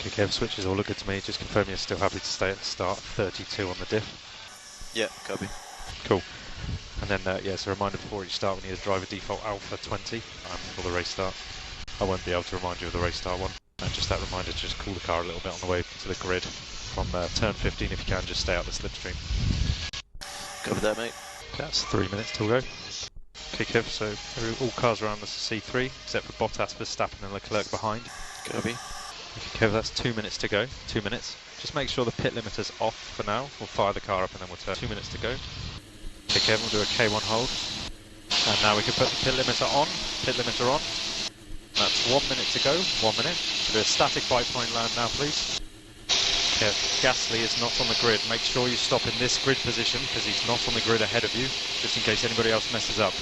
Okay, Kev, switches all look good to me. Just confirm you're still happy to stay at the start. 32 on the diff. Yeah, copy. Cool. And then, yeah, so a reminder before each start, we need to drive a default Alpha 20 for the race start. I won't be able to remind you of the race start one. And just that reminder to just cool the car a little bit on the way to the grid. From turn 15, if you can, just stay out the slipstream. Cover that, mate. That's 3 minutes till go. Okay, Kev, so all cars around us are C3, except for Bottas, Verstappen and Leclerc behind. Copy. Okay, Kev, that's 2 minutes to go. 2 minutes. Just make sure the pit limiter's off for now. We'll fire the car up and then we'll turn. 2 minutes to go. Okay, Kev, we'll do a K1 hold. And now we can put the pit limiter on. Pit limiter on. That's 1 minute to go. 1 minute. We'll do a static biplane land now, please. Okay, Gasly is not on the grid. Make sure you stop in this grid position because he's not on the grid ahead of you, just in case anybody else messes up.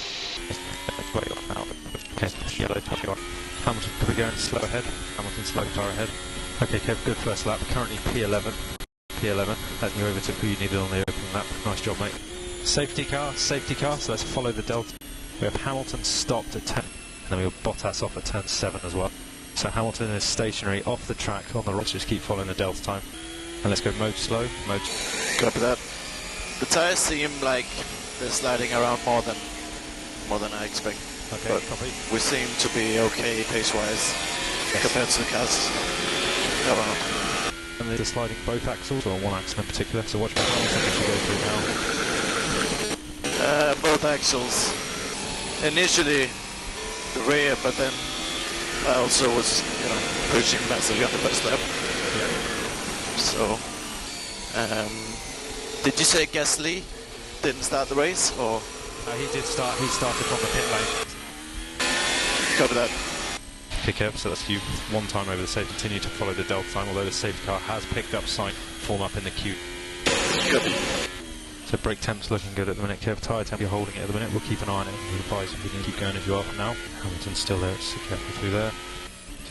Okay, yellow tire on. Hamilton, can we go and slow ahead? Hamilton, slow car ahead. Okay, Kev, good first lap. Currently P11. P11. Heading you over to who you needed on the opening lap. Nice job, mate. Safety car, so let's follow the delta. We have Hamilton stopped at 10, and then we have Bottas off at turn 7 as well. So Hamilton is stationary off the track on the rocks, just keep following the delta time. And let's go mode slow, mode... Copy that. The tires seem like they're sliding around more than I expect. Okay, but copy. We seem to be okay pace-wise compared to the cars. And they're sliding both axles, or one axle in particular, so watch for Hamilton as you go through now. Both axles. Initially the rear, but then I also was, pushing massively on the first lap. Yeah. So, did you say Gasly didn't start the race, or? He did start. He started from the pit lane. Cover that. Okay, Kev, so that's you one time over the safety. Continue to follow the delta time, although the safety car has picked up sight, form up in the queue. Copy. So brake temp's looking good at the minute, Kev. Tyre temp, you're holding it at the minute. We'll keep an eye on it. We'll advise if you need to keep going as you are for now. Hamilton's still there, so careful through there.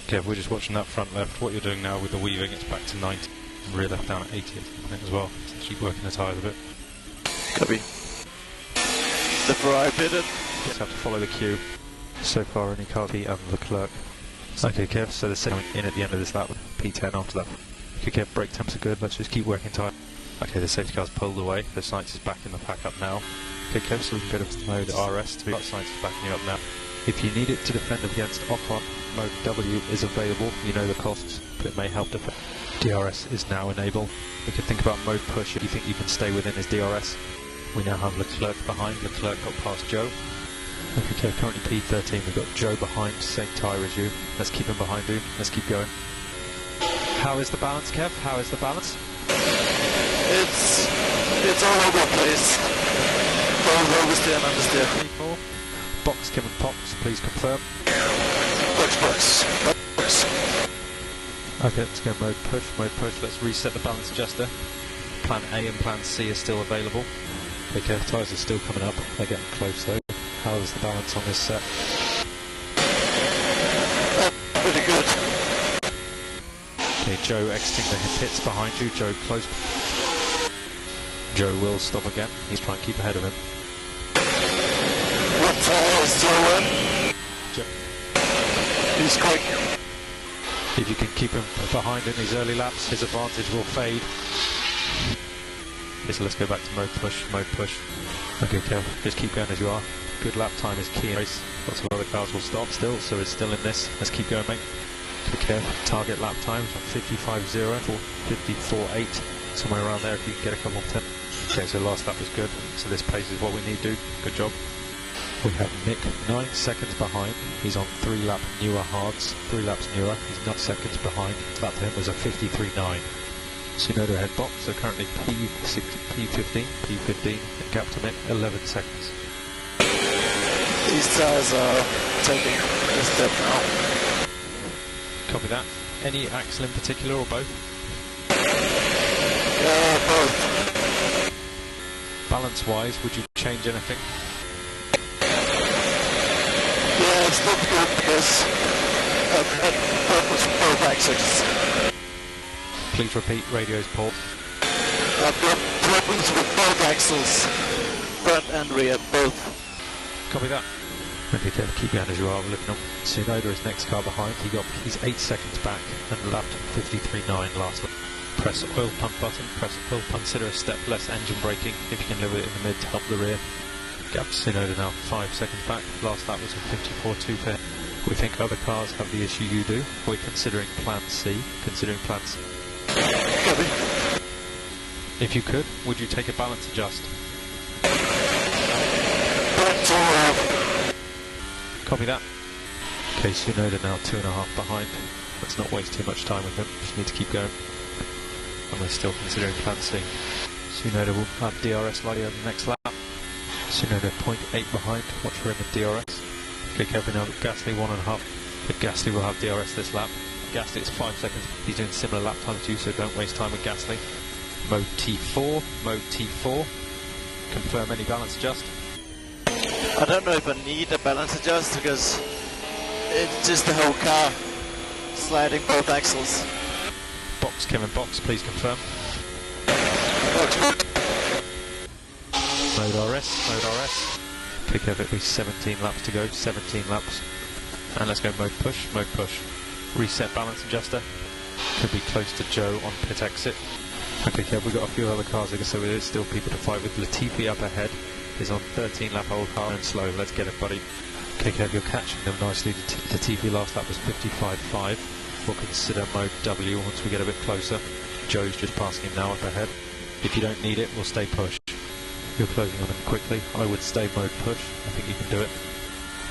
Kev, we're just watching that front left. What you're doing now with the weaving, it's back to 90. And rear left down at 80 at the minute as well. So keep working the tyres a bit. Copy. The Ferrari pitted. Just have to follow the queue. So far, only car P and Leclerc. Okay, Kev, so the second in at the end of this lap with P10 after that. Okay, Kev, brake temps are good. Let's just keep working tyre. Okay, the safety car's pulled away. The Sainz is back in the pack up now. Okay, Kev, so we can go to mode RS to be Sainz is backing you up now. If you need it to defend against Ocon, mode W is available. You know the costs, but it may help defend. DRS is now enabled. We could think about mode push if you think you can stay within his DRS. We now have Leclerc behind. Leclerc got past Joe. Okay, Kev, currently P13. We've got Joe behind, same tyre as you. Let's keep him behind you. Let's keep going. How is the balance, Kev? How is the balance? It's all over the place. Oversteer and understeer. People. Box, Kim and Pox, please confirm. Box. Okay, let's go mode push. Let's reset the balance adjuster. Plan A and Plan C are still available. Okay, tyres are still coming up. They're getting close though. How is the balance on this set? Pretty good. Okay, Joe exiting the pits behind you. Joe close. Joe will stop again. He's trying to keep ahead of him. What tire is Joe in? Joe. He's quick. If you can keep him behind in these early laps, his advantage will fade. Okay, so let's go back to mode push. Okay, Kev, just keep going as you are. Good lap time is key in race. Lots of other cars will stop still, so it's still in this. Let's keep going, mate. Okay, Kev, target lap times on 55.0 or 54.8, somewhere around there if you can get a couple of 10. Okay, so last lap was good, so this pace is what we need to do. Good job. We have Nick 9 seconds behind. He's on 3 lap newer hards. 3 laps newer. He's 9 seconds behind. That for him was a 53.9. So you know the head box. So currently P15, and gap to Nick 11 seconds. These tires are taking a step now. Copy that. Any axle in particular or both? Both. Balance-wise, would you change anything? Yeah, it's not good because I've had problems with both axles. Please repeat, radio's Paul. I've got problems with both axles, front and rear, both. Copy that. Okay, Kev, keep going as you are. We're looking on Tsunoda is next car behind. He's 8 seconds back and lapped 53.9 last lap. Press oil pump button, press oil pump. Consider a step less engine braking if you can live it in the mid to help the rear. Gap Tsunoda now 5 seconds back. Last lap was a 54.2 for him. We think other cars have the issue you do. We're considering plan C. If you could, would you take a balance adjust? Copy that. Okay, Tsunoda now 2.5 behind. Let's not waste too much time with him. Just need to keep going. And we're still considering plan C. Tsunoda will have DRS likely over the next lap. Tsunoda 0.8 behind. Watch for him with DRS. Okay, Kevin now Gasly 1.5. But Gasly will have DRS this lap. Gasly it's 5 seconds. He's doing similar lap time to you, so don't waste time with Gasly. Mode T4. Confirm any balance adjust. I don't know if I need a balance adjust because it's just the whole car sliding both axles. Box, Kevin, box, please confirm. Mode RS. Okay, Kevin, at least 17 laps to go, 17 laps. And let's go mode push. Reset balance adjuster. Could be close to Joe on pit exit. Okay, Kev, we've got a few other cars, so there's still people to fight with. Latifi up ahead is on 13 lap old car and slow. Let's get it, buddy. Okay, Kev, you're catching them nicely. Latifi last lap was 55.5. We'll consider mode W once we get a bit closer. Joe's just passing him now up ahead. If you don't need it, we'll stay push. You're closing on him quickly. I would stay mode push. I think you can do it.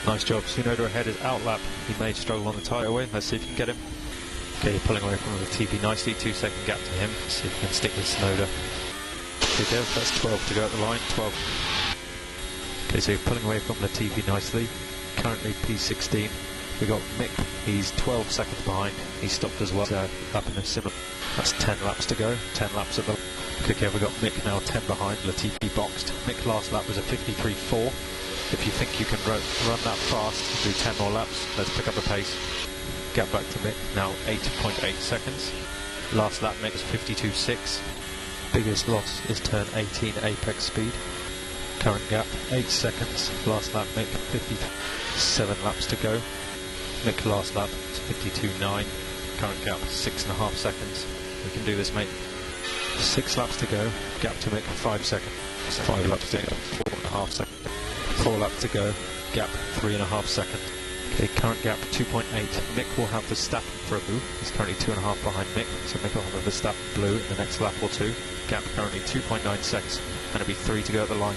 Nice job. Tsunoda ahead is out lap. He may struggle on the tyre-away. Let's see if you can get him. Okay, you're pulling away from Latifi nicely. 2-second gap to him. Let's see if you can stick with Tsunoda. Okay, Dev, that's 12 to go at the line. 12. Okay, so you're pulling away from Latifi nicely. Currently P16. We got Mick. He's 12 seconds behind. He stopped as well. Up in a similar. That's 10 laps to go. 10 laps at the. Okay, we got Mick now 10 behind. Latifi boxed. Mick last lap was a 53.4. If you think you can run that fast, do 10 more laps. Let's pick up the pace. Gap back to Mick, now 8.8 seconds. Last lap Mick was 52.6. Biggest loss is turn 18 apex speed. Current gap 8 seconds. Last lap Mick 57 laps to go. Mick last lap is 52.9. Current gap 6.5 seconds. We can do this, mate. 6 laps to go. Gap to Mick 5 seconds. 5 laps to go. 4.5 seconds. 4 laps to go. Gap 3.5 seconds. Okay, current gap 2.8. Mick will have Verstappen for a blue. He's currently 2.5 behind Mick, so Mick will have a Verstappen blue in the next lap or two. Gap currently 2.9 seconds, and it'll be 3 to go at the line.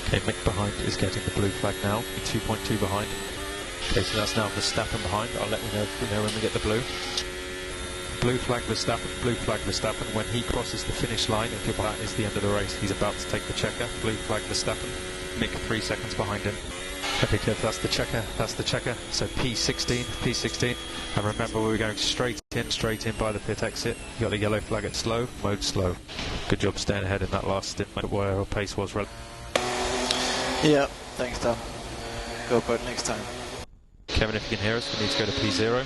Okay, Mick behind is getting the blue flag now, 2.2 behind. Okay, so that's now Verstappen behind. I'll let you know if we know when we get the blue. Blue flag Verstappen. When he crosses the finish line, if that is the end of the race, he's about to take the checker. Blue flag Verstappen. Mick 3 seconds behind him. Okay, Kev, that's the checker. So P16. And remember, we were going straight in by the pit exit. You got the yellow flag at slow, mode slow. Good job staying ahead in that last stint where our pace was relative. Yeah, thanks, Tom. Go for it next time. Kevin, if you can hear us, we need to go to P0.